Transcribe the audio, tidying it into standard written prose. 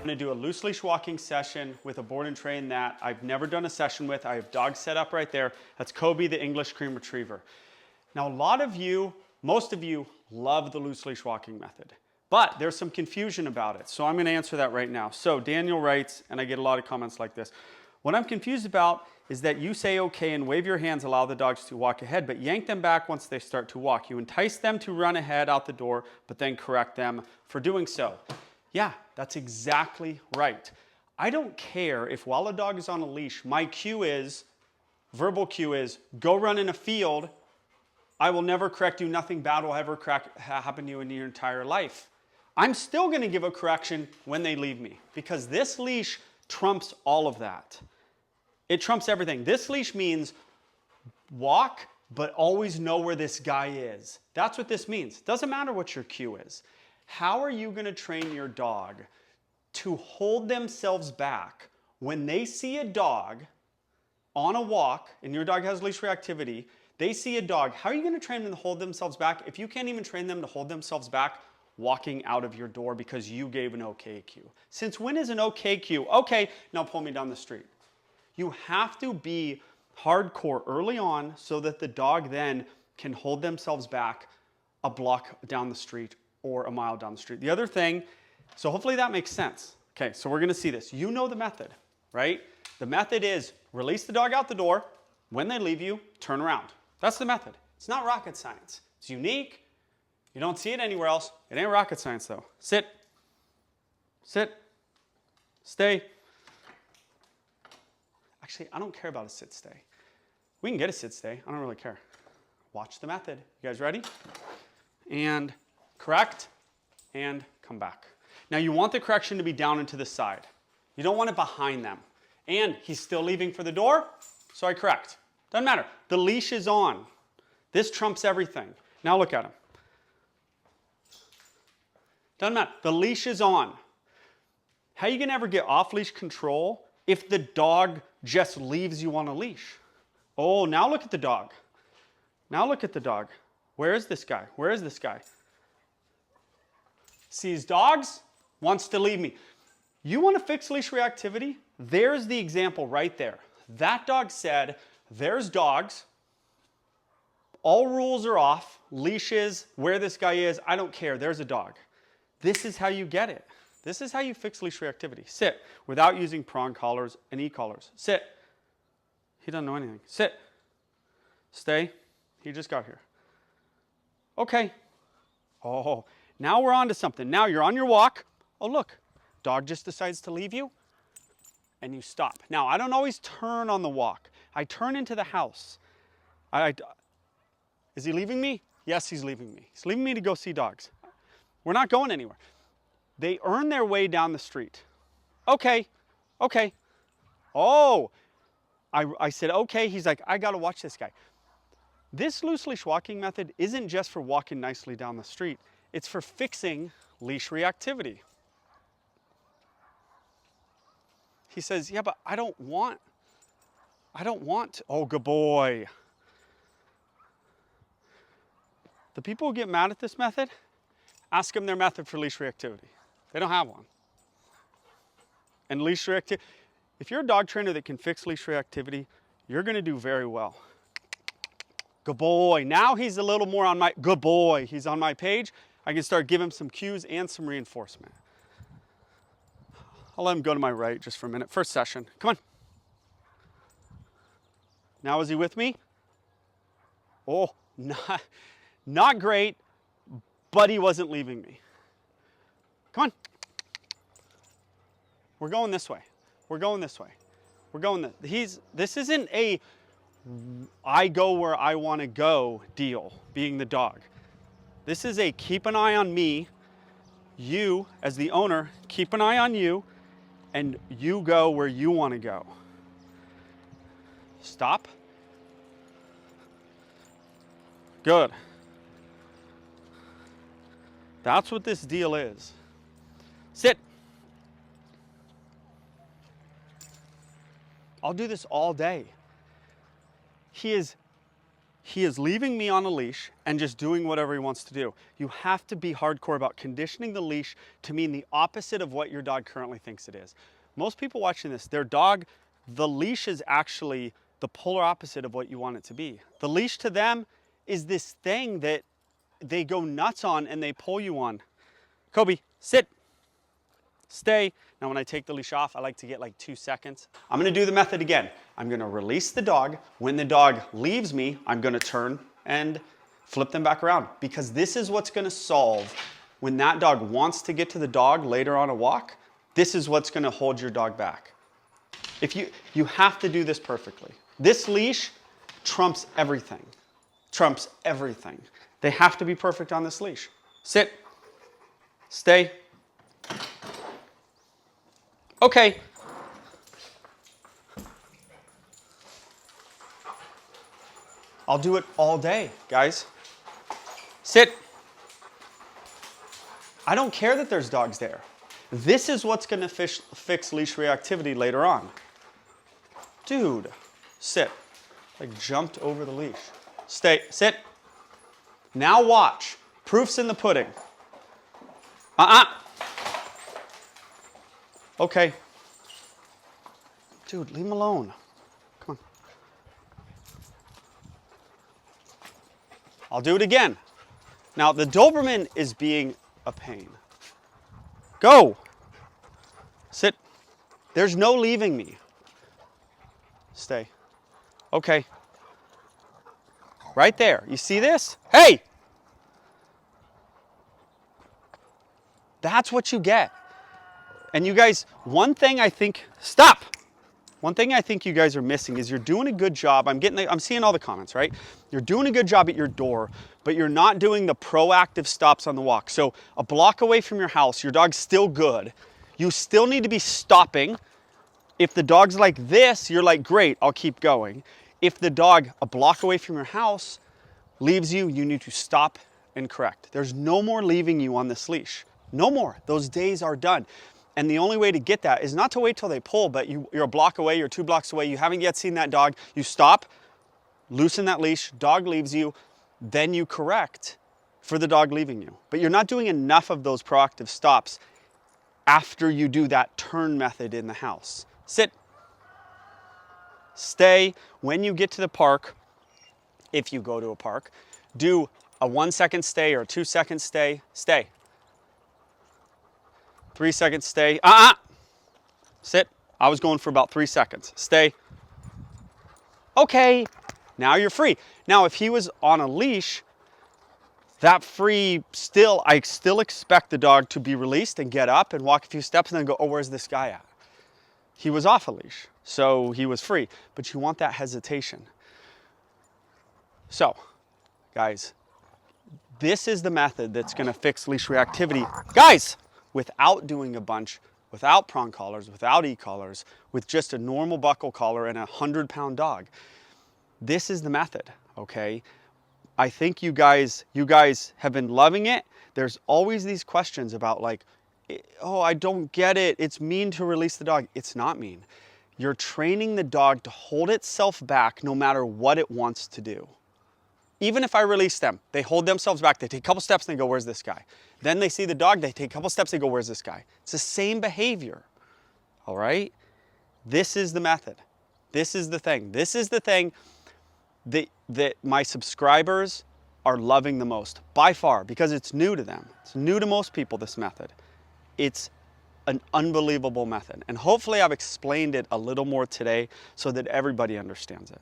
going to do a loose leash walking session with a board and train that I've never done a session with. I have dogs set up right there. That's Kobe, the English Cream Retriever. Now, a lot of you, most of you, love the loose leash walking method, but there's some confusion about it. So I'm going to answer that right now. So Daniel writes, and I get a lot of comments like this. What I'm confused about is that you say okay and wave your hands, allow the dogs to walk ahead, but yank them back once they start to walk. You entice them to run ahead out the door, but then correct them for doing so. Yeah, that's exactly right. I don't care if while a dog is on a leash, my cue is, verbal cue is, go run in a field. I will never correct you. Nothing bad will ever happen to you in your entire life. I'm still going to give a correction when they leave me because this leash trumps all of that. It trumps everything. This leash means walk, but always know where this guy is. That's what this means. Doesn't matter what your cue is. How are you going to train your dog to hold themselves back when they see a dog on a walk, and your dog has leash reactivity, they see a dog, how are you going to train them to hold themselves back if you can't even train them to hold themselves back walking out of your door because you gave an okay cue? Since when is an okay cue? Okay, now pull me down the street. You have to be hardcore early on so that the dog then can hold themselves back a block down the street or a mile down the street. The other thing, so hopefully that makes sense. Okay, so we're going to see this. You know the method, right? The method is release the dog out the door. When they leave you, turn around. That's the method. It's not rocket science. It's unique. You don't see it anywhere else. It ain't rocket science though. Sit. Sit. Stay. Actually, I don't care about a sit-stay. We can get a sit-stay. I don't really care. Watch the method. You guys ready? And correct. And come back. Now, you want the correction to be down and to the side. You don't want it behind them. And he's still leaving for the door, so I correct. Doesn't matter. The leash is on. This trumps everything. Now look at him. Doesn't matter. The leash is on. How are you going to ever get off-leash control if the dog just leaves you on a leash? Oh, now look at the dog. Now look at the dog. Where is this guy? Where is this guy? Sees dogs, wants to leave me. You want to fix leash reactivity? There's the example right there. That dog said, there's dogs. All rules are off. Leashes, where this guy is, I don't care. There's a dog. This is how you get it. This is how you fix leash reactivity. Sit without using prong collars and e-collars. Sit. He doesn't know anything. Sit. Stay. He just got here. Okay. Oh, now we're on to something. Now you're on your walk. Oh, look. Dog just decides to leave you and you stop. Now, I don't always turn on the walk. I turn into the house. Is he leaving me? Yes, he's leaving me. He's leaving me to go see dogs. We're not going anywhere. They earn their way down the street. Okay, okay. Oh, I said, okay. He's like, I got to watch this guy. This loose leash walking method isn't just for walking nicely down the street. It's for fixing leash reactivity. He says, yeah, but I don't want, oh, good boy. The people who get mad at this method, ask them their method for leash reactivity. They don't have one. And leash reactivity, if you're a dog trainer that can fix leash reactivity, you're going to do very well. Good boy. Now he's a little more on my, good boy. He's on my page. I can start giving him some cues and some reinforcement. I'll let him go to my right just for a minute. First session. Come on. Now is he with me? Oh, not great, but he wasn't leaving me. Come on. We're going this way. We're going this way. We're going this isn't a I go where I want to go deal, being the dog. This is a keep an eye on me. You, as the owner, keep an eye on you, and you go where you want to go. Stop. Good. That's what this deal is. Sit. I'll do this all day. He is he is leaving me on a leash and just doing whatever he wants to do. You have to be hardcore about conditioning the leash to mean the opposite of what your dog currently thinks it is. Most people watching this, their dog, the leash is actually the polar opposite of what you want it to be. The leash to them is this thing that they go nuts on and they pull you on. Kobe, sit, stay. Now when I take the leash off, I like to get like 2 seconds. I'm gonna do the method again. I'm gonna release the dog. When the dog leaves me, I'm gonna turn and flip them back around, because this is what's gonna solve when that dog wants to get to the dog later on a walk. This is what's gonna hold your dog back. If you have to do this perfectly. This leash trumps everything. Trumps everything. They have to be perfect on this leash. Sit, stay. Okay. I'll do it all day, guys. Sit. I don't care that there's dogs there. This is what's gonna fix leash reactivity later on. Dude, sit. Like jumped over the leash. Stay, sit. Now watch. Proof's in the pudding. Okay. Dude, leave him alone. Come on. I'll do it again. Now, the Doberman is being a pain. Go. Sit. There's no leaving me. Stay. Okay. Right there. You see this? Hey! That's what you get. And you guys, one thing I think, stop! One thing I think you guys are missing is you're doing a good job. I'm seeing all the comments, right? You're doing a good job at your door, but you're not doing the proactive stops on the walk. So a block away from your house, your dog's still good. You still need to be stopping. If the dog's like this, you're like, great, I'll keep going. If the dog a block away from your house leaves you, you need to stop and correct. There's no more leaving you on this leash. No more. Those days are done. And the only way to get that is not to wait till they pull, but you're a block away, you're 2 blocks away, you haven't yet seen that dog, you stop, loosen that leash, dog leaves you, then you correct for the dog leaving you. But you're not doing enough of those proactive stops after you do that turn method in the house. Sit, stay. When you get to the park, if you go to a park, do a 1 second stay or a 2 second stay, stay. 3 seconds, stay. Sit. I was going for about 3 seconds. Stay. Okay. Now you're free. Now, if he was on a leash, that free I still expect the dog to be released and get up and walk a few steps and then go, oh, where's this guy at? He was off a leash, so he was free. But you want that hesitation. So, guys, this is the method that's going to fix leash reactivity. Guys! Without doing a bunch, without prong collars, without e-collars, with just a normal buckle collar and a 100-pound dog. This is the method, okay? I think you guys have been loving it. There's always these questions about like, oh, I don't get it. It's mean to release the dog. It's not mean. You're training the dog to hold itself back no matter what it wants to do. Even if I release them, they hold themselves back. They take a couple steps and they go, where's this guy? Then they see the dog, they take a couple steps, they go, where's this guy? It's the same behavior, all right? This is the method. This is the thing. This is the thing that my subscribers are loving the most, by far, because it's new to them. It's new to most people, this method. It's an unbelievable method. And hopefully I've explained it a little more today so that everybody understands it.